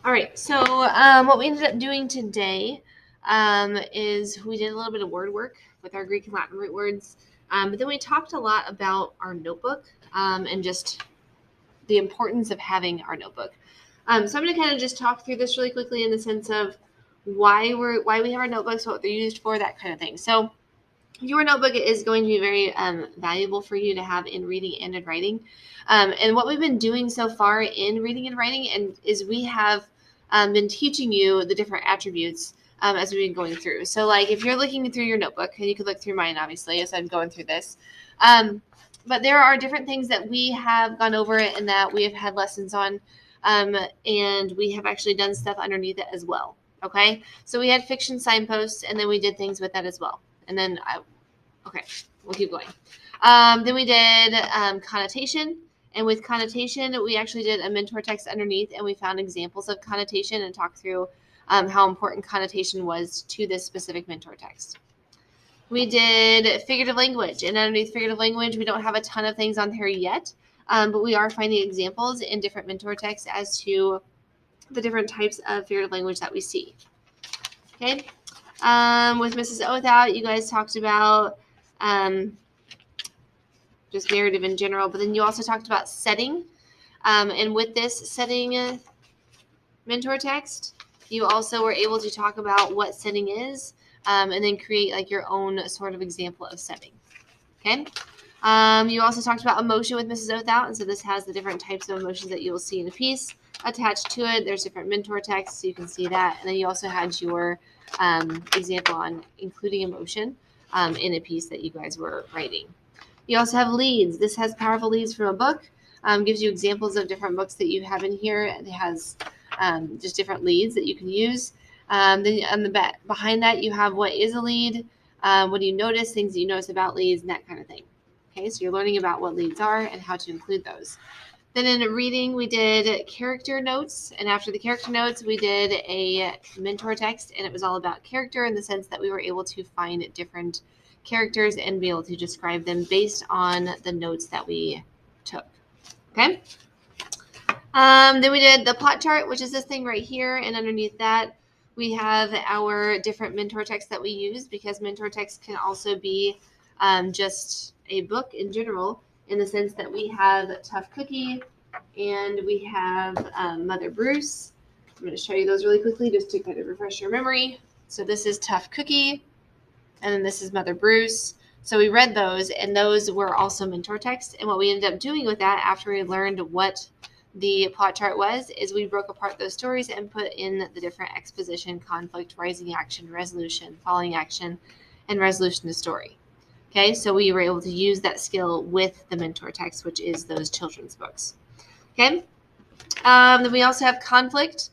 All right, so what we ended up doing today is we did a little bit of word work with our Greek and Latin root words, but then we talked a lot about our notebook and just the importance of having our notebook. So I'm going to kind of just talk through this really quickly in the sense of why we have our notebooks, what they're used for, that kind of thing. So your notebook is going to be very valuable for you to have in reading and in writing. And what we've been doing so far in reading and writing is we have been teaching you the different attributes as we've been going through. So like if you're looking through your notebook, and you could look through mine obviously as I'm going through this, but there are different things that we have gone over and that we have had lessons on, and we have actually done stuff underneath it as well. Okay, so we had fiction signposts, and then we did things with that as well. And then we'll keep going. Then we did connotation. And with connotation, we actually did a mentor text underneath, and we found examples of connotation and talked through how important connotation was to this specific mentor text. We did figurative language, and underneath figurative language, we don't have a ton of things on here yet, but we are finding examples in different mentor texts as to the different types of figurative language that we see. Okay. With Mrs. Oathout, you guys talked about just narrative in general, but then you also talked about setting. And with this setting mentor text, you also were able to talk about what setting is, and then create like your own sort of example of setting. Okay. You also talked about emotion with Mrs. Oathout, and so this has the different types of emotions that you will see in a piece attached to it. There's different mentor texts, so you can see that. And then you also had your example on including emotion in a piece that you guys were writing. You also have leads. This has powerful leads from a book. Gives you examples of different books that you have in here. It has just different leads that you can use. Then on the back behind that, you have what is a lead, what do you notice, things that you notice about leads, and that kind of thing. Okay, so you're learning about what leads are and how to include those. Then in reading, we did character notes, and after the character notes, we did a mentor text, and it was all about character in the sense that we were able to find different characters and be able to describe them based on the notes that we took. Okay. Then we did the plot chart, which is this thing right here, and underneath that, we have our different mentor texts that we use, because mentor text can also be just a book in general, in the sense that we have Tough Cookie and we have Mother Bruce. I'm going to show you those really quickly just to kind of refresh your memory. So this is Tough Cookie, and then this is Mother Bruce. So we read those, and those were also mentor texts. And what we ended up doing with that after we learned what the plot chart was is we broke apart those stories and put in the different exposition, conflict, rising action, resolution, falling action, and resolution to story. Okay, so we were able to use that skill with the mentor text, which is those children's books. Okay, then we also have conflict.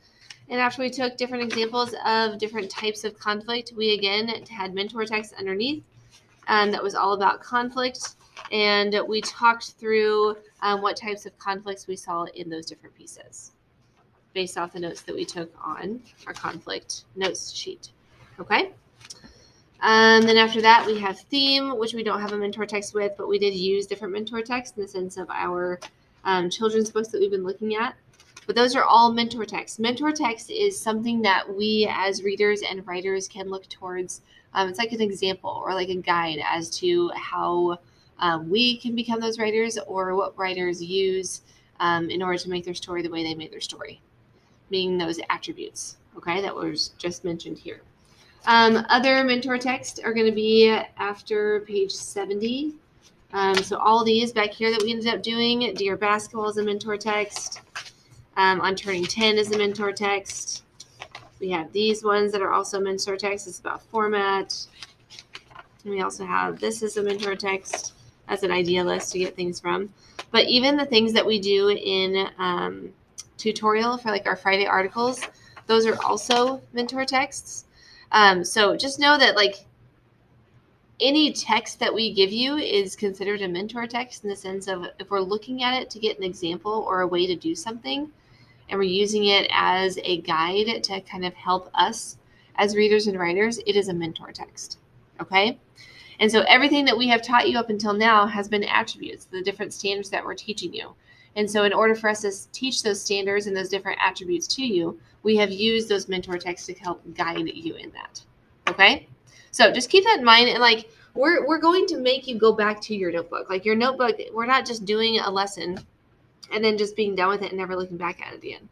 And after we took different examples of different types of conflict, we again had mentor text underneath that was all about conflict. And we talked through what types of conflicts we saw in those different pieces based off the notes that we took on our conflict notes sheet. Okay. Then after that, we have theme, which we don't have a mentor text with, but we did use different mentor texts in the sense of our children's books that we've been looking at. But those are all mentor texts. Mentor text is something that we as readers and writers can look towards. It's like an example or like a guide as to how we can become those writers, or what writers use in order to make their story the way they made their story, being those attributes, okay, that was just mentioned here. Other mentor texts are going to be after page 70. So all these back here that we ended up doing, Dear Basketball is a mentor text. On Turning 10 is a mentor text. We have these ones that are also mentor texts. It's about format. And we also have this is a mentor text as an idea list to get things from. But even the things that we do in tutorial for like our Friday articles, those are also mentor texts. So just know that like any text that we give you is considered a mentor text in the sense of if we're looking at it to get an example or a way to do something, and we're using it as a guide to kind of help us as readers and writers, it is a mentor text. Okay. And so everything that we have taught you up until now has been attributes, the different standards that we're teaching you. And so in order for us to teach those standards and those different attributes to you, we have used those mentor texts to help guide you in that. Okay? So just keep that in mind. And like, we're going to make you go back to your notebook. Like your notebook, we're not just doing a lesson and then just being done with it and never looking back at it again.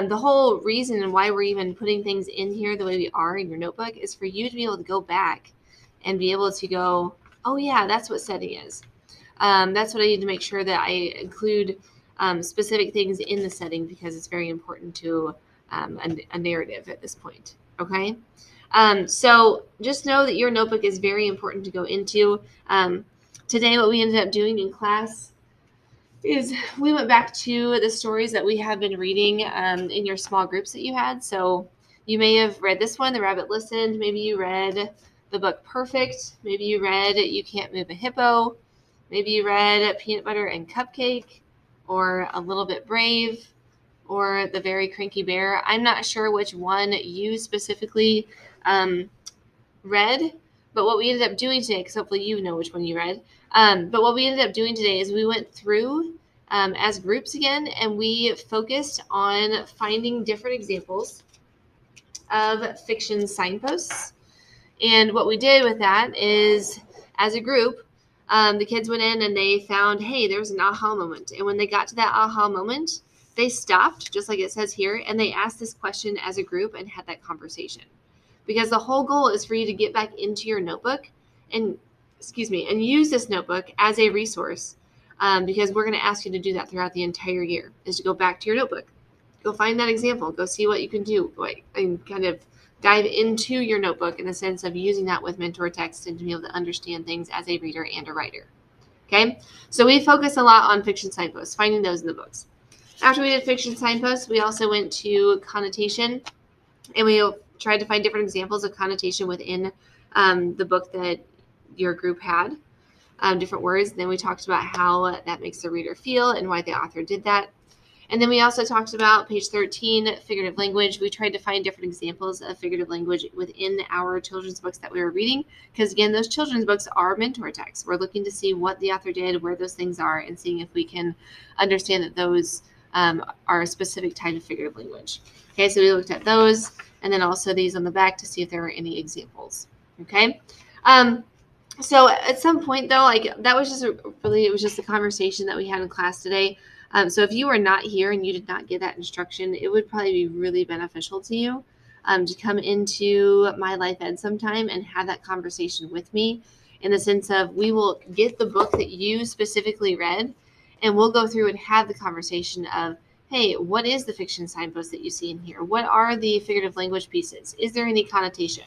The whole reason and why we're even putting things in here the way we are in your notebook is for you to be able to go back and be able to go, oh yeah, that's what setting is. That's what I need to make sure that I include specific things in the setting because it's very important to a narrative at this point. Okay. So just know that your notebook is very important to go into. Today, what we ended up doing in class is we went back to the stories that we have been reading in your small groups that you had. So you may have read this one, The Rabbit Listened. Maybe you read the book Perfect. Maybe you read You Can't Move a Hippo. Maybe you read Peanut Butter and Cupcake, or A Little Bit Brave, or The Very Cranky Bear. I'm not sure which one you specifically read, but what we ended up doing today, because hopefully you know which one you read, but what we ended up doing today is we went through as groups again, and we focused on finding different examples of fiction signposts. And what we did with that is, as a group, the kids went in and they found, hey, there's an aha moment. And when they got to that aha moment, they stopped, just like it says here, and they asked this question as a group and had that conversation. Because the whole goal is for you to get back into your notebook and use this notebook as a resource, because we're going to ask you to do that throughout the entire year, is to go back to your notebook. Go find that example. Go see what you can do, and kind of dive into your notebook in the sense of using that with mentor text and to be able to understand things as a reader and a writer. Okay, so we focus a lot on fiction signposts, finding those in the books. After we did fiction signposts, we also went to connotation, and we tried to find different examples of connotation within the book that your group had, different words. And then we talked about how that makes the reader feel and why the author did that. And then we also talked about page 13, figurative language. We tried to find different examples of figurative language within our children's books that we were reading, because again, those children's books are mentor texts. We're looking to see what the author did, where those things are, and seeing if we can understand that those are a specific type of figurative language. Okay, so we looked at those, and then also these on the back to see if there were any examples. Okay, so at some point though, like that was just it was just a conversation that we had in class today. So if you were not here and you did not get that instruction, it would probably be really beneficial to you to come into my Life Ed sometime and have that conversation with me, in the sense of we will get the book that you specifically read and we'll go through and have the conversation of, hey, what is the fiction signpost that you see in here? What are the figurative language pieces? Is there any connotation?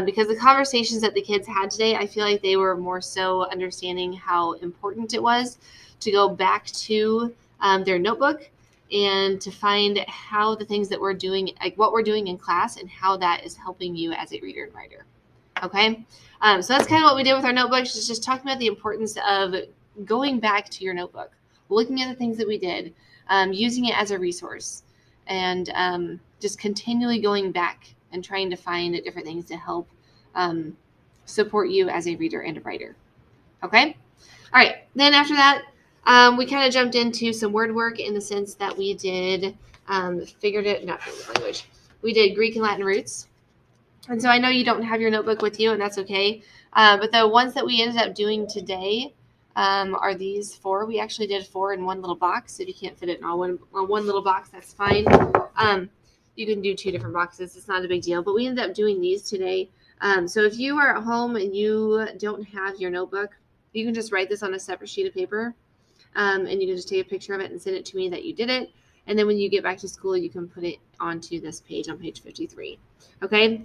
Because the conversations that the kids had today, I feel like they were more so understanding how important it was to go back to their notebook and to find how the things that we're doing, like what we're doing in class, and how that is helping you as a reader and writer. Okay, so that's kind of what we did with our notebooks, is just talking about the importance of going back to your notebook, looking at the things that we did, using it as a resource, and just continually going back and trying to find different things to help support you as a reader and a writer. Okay? All right. Then after that, we kind of jumped into some word work, in the sense that we did figurative language. We did Greek and Latin roots. And so I know you don't have your notebook with you, and that's okay. But the ones that we ended up doing today are these 4. We actually did 4 in one little box. If you can't fit it in all one little box, that's fine. You can do 2 different boxes. It's not a big deal. But we ended up doing these today. So if you are at home and you don't have your notebook, you can just write this on a separate sheet of paper, and you can just take a picture of it and send it to me that you did it. And then when you get back to school, you can put it onto this page on page 53. Okay,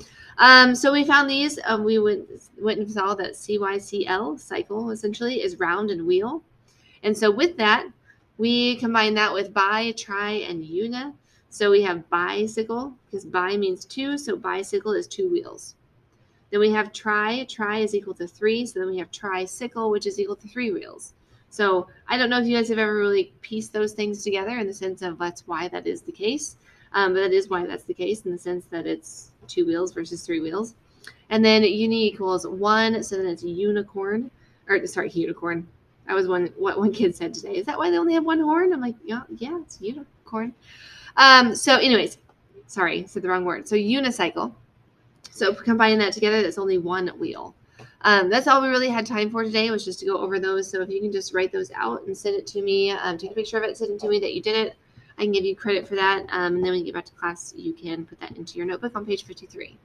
so we found these. We went and saw that CYCL, cycle, essentially, is round and wheel. And so with that, we combine that with bi, tri, and una. So we have bicycle, because bi means 2, so bicycle is 2 wheels. Then we have tri is equal to 3, so then we have tricycle, which is equal to 3 wheels. So I don't know if you guys have ever really pieced those things together in the sense of that's why that is the case. But that is why that's the case, in the sense that it's 2 wheels versus 3 wheels. And then uni equals 1, so then it's unicorn. That was what one kid said today. Is that why they only have one horn? I'm like, yeah, it's a unicorn. So anyways, sorry, said the wrong word. So unicycle. So combining that together, that's only one wheel. That's all we really had time for today, was just to go over those. So if you can just write those out and send it to me, take a picture of it, send it to me that you did it. I can give you credit for that. And then when you get back to class, you can put that into your notebook on page 53.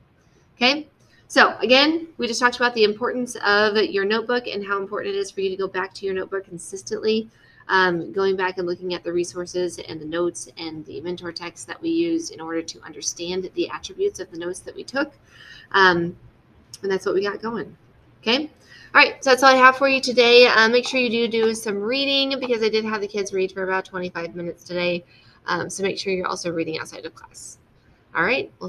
Okay. So again, we just talked about the importance of your notebook and how important it is for you to go back to your notebook consistently, going back and looking at the resources and the notes and the mentor text that we used in order to understand the attributes of the notes that we took. And that's what we got going. Okay. All right. So that's all I have for you today. Make sure you do some reading, because I did have the kids read for about 25 minutes today. So make sure you're also reading outside of class. All right. We'll